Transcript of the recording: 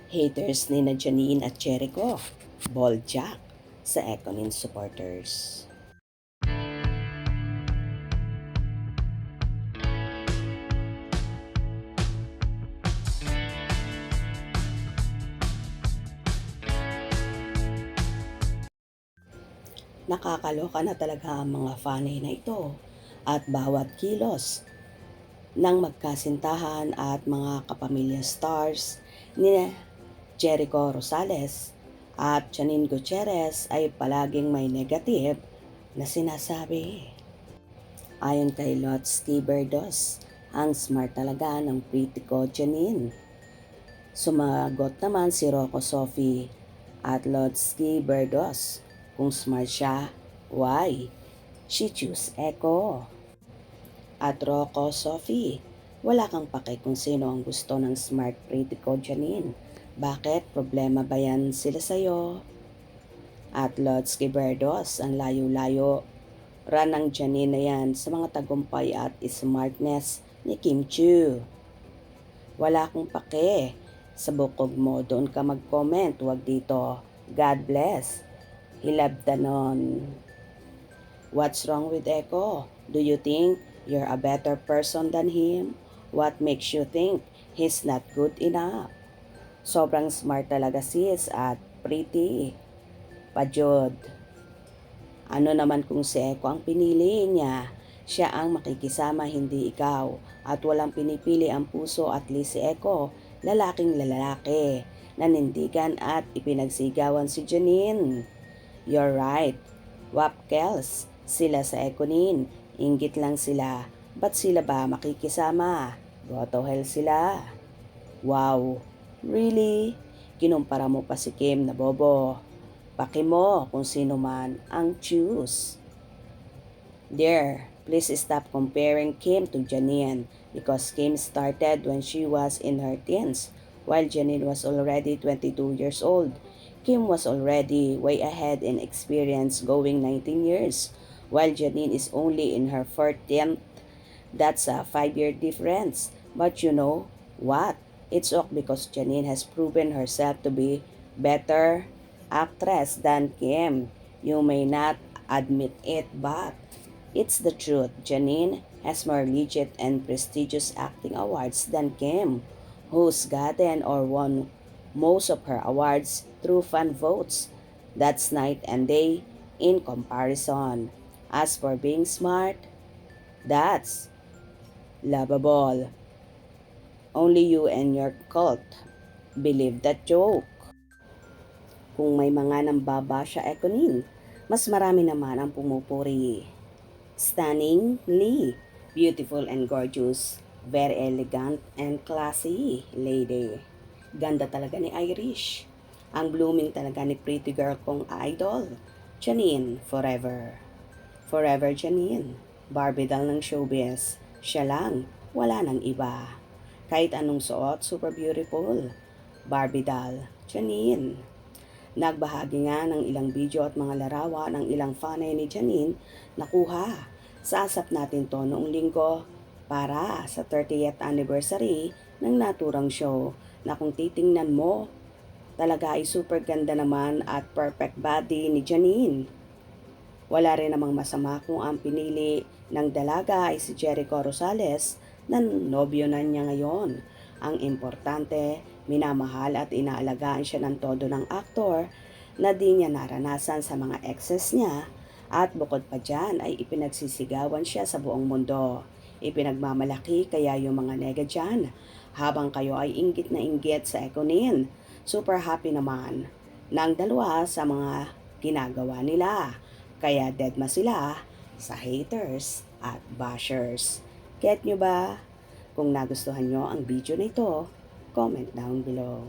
Haters ni na Janine at Jericho, ball jack sa Econin supporters. Nakakaloka na talaga ang mga fanay na ito at bawat kilos ng magkasintahan at mga kapamilya stars ni Jericho Rosales at Janine Gutierrez ay palaging may negative na sinasabi. Ayon kay Lotsky Berdos, ang smart talaga ng pretty ko Janine. Sumagot naman si Rocco Sophie at Lotsky Berdos. Kung smart siya, why? She choose Echo. At Rocco Sophie, wala kang pake kung sino ang gusto ng smart pretty ko Janine. Bakit? Problema ba yan sila sa'yo? At Lotsky Berdos, ang layo-layo ran ng Janine na yan sa mga tagumpay at smartness ni Kim Chiu. Wala akong pake. Sa bukog mo, doon ka mag-comment. Huwag dito. God bless. Hilabdanon. What's wrong with Echo? Do you think you're a better person than him? What makes you think he's not good enough? Sobrang smart talaga sis at pretty. Pajod. Ano naman kung si Echo ang pinili niya? Siya ang makikisama, hindi ikaw. At walang pinipili ang puso at least si Echo, lalaking lalaki. Nanindigan at ipinagsigawan si Janine. You're right. Wapkels, sila sa Econin. Inggit lang sila. Ba't sila ba makikisama? Go to hell sila. Wow, really? Kinumpara mo pa si Kim na bobo. Paki mo kung sino man ang choose. There, please stop comparing Kim to Janine because Kim started when she was in her teens while Janine was already 22 years old. Kim was already way ahead in experience going 19 years while Janine is only in her 14th. That's a 5-year difference. But you know what? It's ok because Janine has proven herself to be better actress than Kim. You may not admit it, but it's the truth. Janine has more legit and prestigious acting awards than Kim, who's gotten or won most of her awards through fan votes. That's night and day in comparison. As for being smart, that's lovable. Only you and your cult believe that joke. Kung may mga nambaba siya Econin, mas marami naman ang pumupuri. Stunningly beautiful and gorgeous, very elegant and classy lady. Ganda talaga ni Irish. Ang blooming talaga ni pretty girl kong idol. Janine, forever. Forever Janine. Barbie doll ng showbiz. Siya lang, wala nang iba. Kahit anong suot, super beautiful. Barbie doll, Janine. Nagbahagi nga ng ilang video at mga larawan ng ilang fanay ni Janine nakuha. Sasap natin to noong linggo para sa 30th anniversary ng naturang show na kung titingnan mo, talaga ay super ganda naman at perfect body ni Janine. Wala rin namang masama kung ang pinili ng dalaga ay si Jericho Rosales na nobyo na niya ngayon. Ang importante, minamahal at inaalagaan siya ng todo ng aktor na di niya naranasan sa mga exes niya at bukod pa dyan ay ipinagsisigawan siya sa buong mundo. Ipinagmamalaki kaya yung mga nega dyan habang kayo ay inggit na inggit sa Econin. Super happy naman ng dalawa sa mga ginagawa nila. Kaya dead ma sila sa haters at bashers. Get nyo ba? Kung nagustuhan nyo ang video na ito, comment down below.